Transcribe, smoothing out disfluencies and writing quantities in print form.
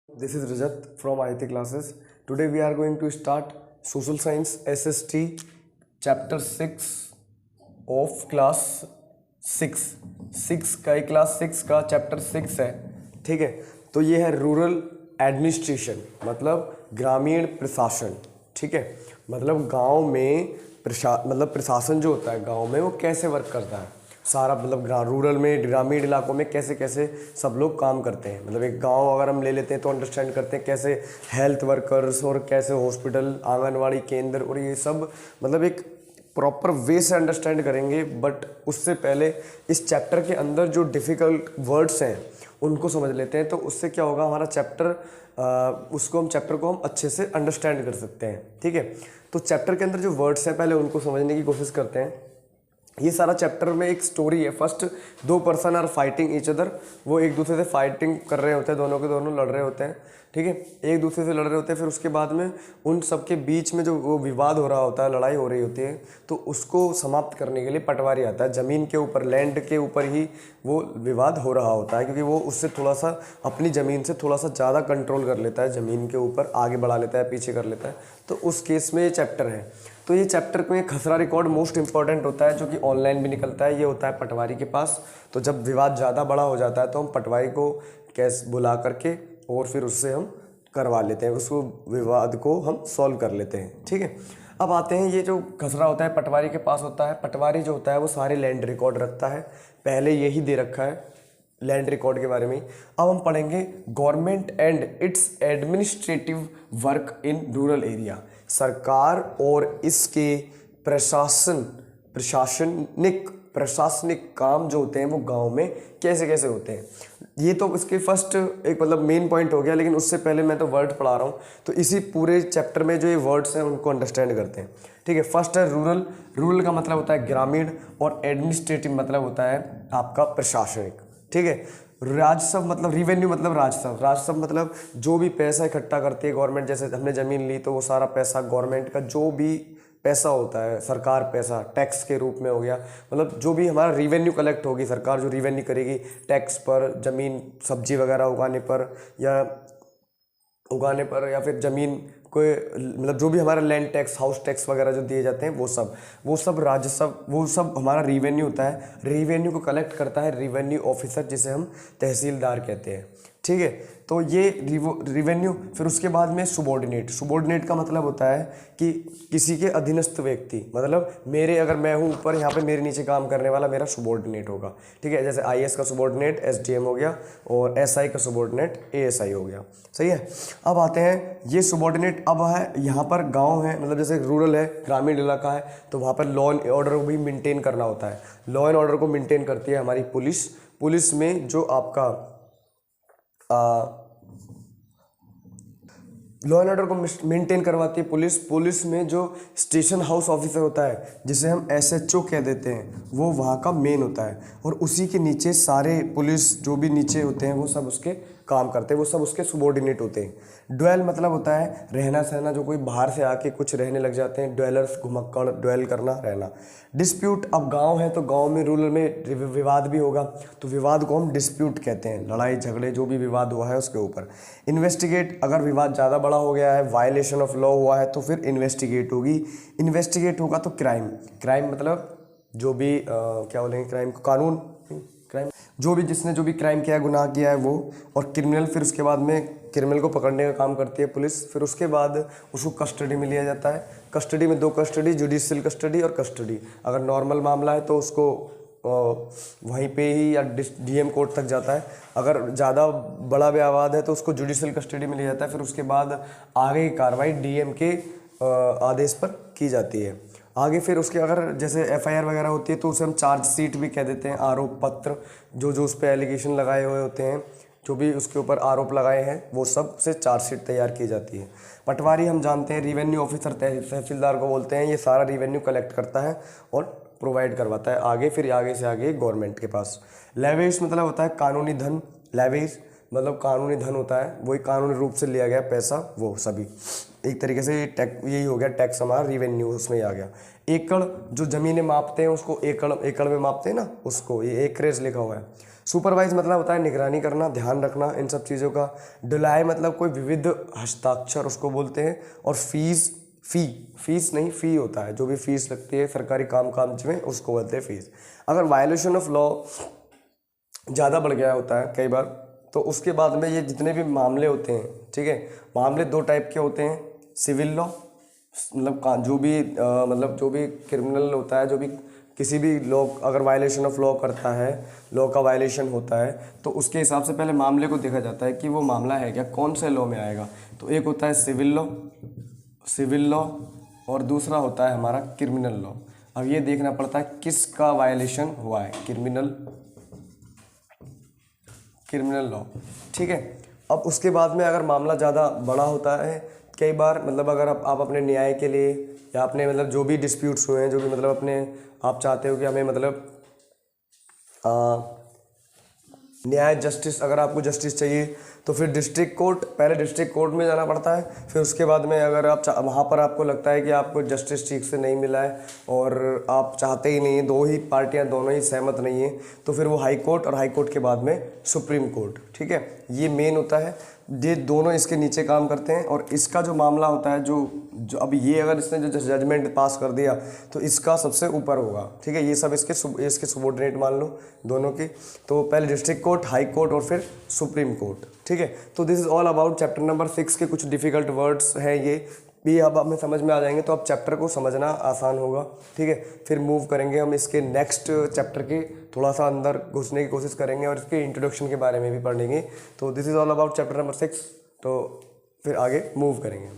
This is Rajat from IIT classes. Today we are going to start Social Science SST Chapter 6 of Class 6. 6 का class 6 का chapter 6 है, ठीक है। तो ये है रूरल एडमिनिस्ट्रेशन, मतलब ग्रामीण प्रशासन, ठीक है। मतलब गांव में प्रशासन जो होता है गांव में वो कैसे वर्क करता है, सारा मतलब रूरल में ग्रामीण इलाकों में कैसे कैसे सब लोग काम करते हैं। मतलब एक गांव अगर हम ले लेते हैं तो अंडरस्टैंड करते हैं कैसे हेल्थ वर्कर्स और कैसे हॉस्पिटल, आंगनवाड़ी केंद्र और ये सब मतलब एक प्रॉपर वे से अंडरस्टैंड करेंगे। बट उससे पहले इस चैप्टर के अंदर जो डिफ़िकल्ट वर्ड्स हैं उनको समझ लेते हैं, तो उससे क्या होगा हमारा चैप्टर को हम अच्छे से अंडरस्टैंड कर सकते हैं, ठीक है। तो चैप्टर के अंदर जो वर्ड्स हैं पहले उनको समझने की कोशिश करते हैं। ये सारा चैप्टर में एक स्टोरी है। First 2 person are fighting each other, वो एक दूसरे से फाइटिंग कर रहे होते हैं, दोनों के दोनों लड़ रहे होते हैं, ठीक है, एक दूसरे से लड़ रहे होते हैं। फिर उसके बाद में उन सबके बीच में जो वो विवाद हो रहा होता है, लड़ाई हो रही होती है, तो उसको समाप्त करने के लिए पटवारी आता है। ज़मीन के ऊपर, लैंड के ऊपर ही वो विवाद हो रहा होता है, क्योंकि वो उससे थोड़ा सा अपनी ज़मीन से थोड़ा सा ज़्यादा कंट्रोल कर लेता है, ज़मीन के ऊपर आगे बढ़ा लेता है, पीछे कर लेता है। तो उस केस में ये चैप्टर है। तो ये चैप्टर में खसरा रिकॉर्ड मोस्ट इंपॉर्टेंट होता है, जो कि ऑनलाइन भी निकलता है। ये होता है पटवारी के पास। तो जब विवाद ज़्यादा बड़ा हो जाता है तो हम पटवारी को कैसे बुला करके और फिर उससे हम करवा लेते हैं, उसको विवाद को हम सॉल्व कर लेते हैं, ठीक है। अब आते हैं, ये जो खसरा होता है पटवारी के पास होता है। पटवारी जो होता है वो सारे लैंड रिकॉर्ड रखता है, पहले यही दे रखा है लैंड रिकॉर्ड के बारे में। अब हम पढ़ेंगे government and it's administrative work in rural area. सरकार और इसके प्रशासनिक काम जो होते हैं वो गांव में कैसे कैसे होते हैं। ये तो इसके फर्स्ट एक मतलब मेन पॉइंट हो गया, लेकिन उससे पहले मैं तो वर्ड पढ़ा रहा हूँ, तो इसी पूरे चैप्टर में जो ये वर्ड्स हैं उनको अंडरस्टैंड करते हैं, ठीक है। फर्स्ट है रूरल। रूरल का मतलब होता है ग्रामीण, और एडमिनिस्ट्रेटिव मतलब होता है आपका प्रशासनिक, ठीक है। राजस्व मतलब रिवेन्यू मतलब राजस्व मतलब जो भी पैसा इकट्ठा करती है गवर्नमेंट। जैसे हमने ज़मीन ली तो वो सारा पैसा गवर्नमेंट का जो भी पैसा होता है, सरकार पैसा टैक्स के रूप में हो गया, मतलब जो भी हमारा रिवेन्यू कलेक्ट होगी, सरकार जो रिवेन्यू करेगी टैक्स पर, ज़मीन सब्जी वगैरह उगाने पर या फिर ज़मीन कोई मतलब जो भी हमारा लैंड टैक्स, हाउस टैक्स वगैरह जो दिए जाते हैं वो सब राजस्व, वो सब हमारा रिवेन्यू होता है। रिवेन्यू को कलेक्ट करता है रिवेन्यू ऑफिसर, जिसे हम तहसीलदार कहते हैं, ठीक है। तो ये रिवेन्यू। फिर उसके बाद में सुबॉर्डिनेट का मतलब होता है कि किसी के अधीनस्थ व्यक्ति, मतलब अगर मैं हूँ ऊपर, यहाँ पे मेरे नीचे काम करने वाला मेरा सुबॉर्डिनेट होगा, ठीक है। जैसे आईएएस का सुबॉर्डिनेट एसडीएम हो गया, और एसआई का सुबॉर्डिनेट एएसआई हो गया, सही है। अब आते हैं ये सुबॉर्डिनेट। अब है यहाँ पर गाँव है, मतलब जैसे रूरल है, ग्रामीण इलाका है, तो वहाँ पर लॉ एंड ऑर्डर भी मेंटेन करना होता है। लॉ एंड ऑर्डर को मेंटेन करती है हमारी पुलिस में जो आपका लॉ एंड ऑर्डर को मेंटेन करवाती है पुलिस में जो स्टेशन हाउस ऑफिसर होता है, जिसे हम एसएचओ कह देते हैं, वो वहाँ का मेन होता है। और उसी के नीचे सारे पुलिस जो भी नीचे होते हैं वो सब उसके काम करते हैं, वो सब उसके सुबॉर्डिनेट होते हैं। ड्वेल मतलब होता है रहना सहना, जो कोई बाहर से आके कुछ रहने लग जाते हैं, ड्वेलर्स, घुमक्कड़, ड्वेल करना, रहना। डिस्प्यूट, अब गांव है तो गांव में रूरल में विवाद भी होगा, तो विवाद को हम डिस्प्यूट कहते हैं, लड़ाई झगड़े जो भी विवाद हुआ है उसके ऊपर। इन्वेस्टिगेट, अगर विवाद ज़्यादा बड़ा हो गया है, वायलेशन ऑफ लॉ हुआ है, तो फिर इन्वेस्टिगेट होगी। इन्वेस्टिगेट होगा तो क्राइम मतलब जो भी क्या बोलेंगे, क्राइम जिसने जो भी क्राइम किया है, गुनाह किया है वो। और क्रिमिनल, फिर उसके बाद में क्रिमिनल को पकड़ने का काम करती है पुलिस। फिर उसके बाद उसको कस्टडी में लिया जाता है। कस्टडी में 2 कस्टडी, जुडिशियल कस्टडी और कस्टडी। अगर नॉर्मल मामला है तो उसको वहीं पे ही या डीएम कोर्ट तक जाता है। अगर ज़्यादा बड़ा विवाद है तो उसको जुडिशियल कस्टडी में लिया जाता है। फिर उसके बाद आगे की कार्रवाई डीएम के आदेश पर की जाती है। आगे फिर उसके अगर जैसे एफआईआर वगैरह होती है तो उसे हम चार्जशीट भी कह देते हैं, आरोप पत्र। जो उस पर एलिगेशन लगाए हुए होते हैं, जो भी उसके ऊपर आरोप लगाए हैं, वो सब से चार्जशीट तैयार की जाती है। पटवारी हम जानते हैं रिवेन्यू ऑफिसर, तहसीलदार को बोलते हैं। ये सारा रिवेन्यू कलेक्ट करता है और प्रोवाइड करवाता है आगे, फिर आगे से आगे गवर्नमेंट के पास। लेवेज मतलब होता है कानूनी धन। लेवेज मतलब कानूनी धन होता है, वही कानूनी रूप से लिया गया पैसा, वो सभी एक तरीके से यही हो गया टैक्स, हमारा रिवेन्यू उसमें आ गया। एकड़, जो ज़मीनें मापते हैं उसको एकड़ में मापते हैं ना, उसको ये एकरेज लिखा हुआ है। सुपरवाइज मतलब होता है निगरानी करना, ध्यान रखना इन सब चीज़ों का। डिलाय मतलब कोई विविध हस्ताक्षर उसको बोलते हैं। और फीस नहीं, फ़ी होता है, जो भी फीस लगती है सरकारी काज में उसको बोलते हैं फीस। अगर वायलेशन ऑफ लॉ ज़्यादा बढ़ गया होता है कई बार, तो उसके बाद में ये जितने भी मामले होते हैं, ठीक है, मामले दो टाइप के होते हैं। सिविल लॉ मतलब जो भी मतलब जो भी क्रिमिनल होता है, जो भी किसी भी लॉ अगर वायलेशन ऑफ लॉ करता है, लॉ का वायलेशन होता है, तो उसके हिसाब से पहले मामले को देखा जाता है कि वो मामला है क्या, कौन से लॉ में आएगा। तो एक होता है सिविल लॉ और दूसरा होता है हमारा क्रिमिनल लॉ। अब ये देखना पड़ता है किसका वायलेशन हुआ है, क्रिमिनल लॉ, ठीक है। अब उसके बाद में अगर मामला ज़्यादा बड़ा होता है, कई बार मतलब अगर आप अपने न्याय के लिए या अपने मतलब जो भी डिस्प्यूट्स हुए हैं, जो भी मतलब अपने आप चाहते हो कि हमें मतलब न्याय जस्टिस, अगर आपको जस्टिस चाहिए तो फिर डिस्ट्रिक्ट कोर्ट, पहले डिस्ट्रिक्ट कोर्ट में जाना पड़ता है। फिर उसके बाद में अगर आप वहाँ पर आपको लगता है कि आपको जस्टिस ठीक से नहीं मिला है और आप चाहते ही नहीं है, दो ही पार्टियाँ दोनों ही सहमत नहीं है, तो फिर वो हाई कोर्ट और हाई कोर्ट के बाद में सुप्रीम कोर्ट, ठीक है। ये मेन होता है, ये दोनों इसके नीचे काम करते हैं। और इसका जो मामला होता है, जो अब ये अगर इसने जो जजमेंट पास कर दिया तो इसका सबसे ऊपर होगा, ठीक है। ये सब इसके सबॉर्डिनेट मान लो दोनों की। तो पहले डिस्ट्रिक्ट कोर्ट, हाई कोर्ट और फिर सुप्रीम कोर्ट, ठीक है। तो this is all about chapter number 6 के कुछ डिफ़िकल्ट वर्ड्स हैं ये भी अब हमें समझ में आ जाएंगे, तो अब चैप्टर को समझना आसान होगा, ठीक है। फिर मूव करेंगे हम इसके नेक्स्ट चैप्टर के, थोड़ा सा अंदर घुसने की कोशिश करेंगे और इसके इंट्रोडक्शन के बारे में भी पढ़ेंगे। तो this is all about chapter number 6, तो फिर आगे मूव करेंगे।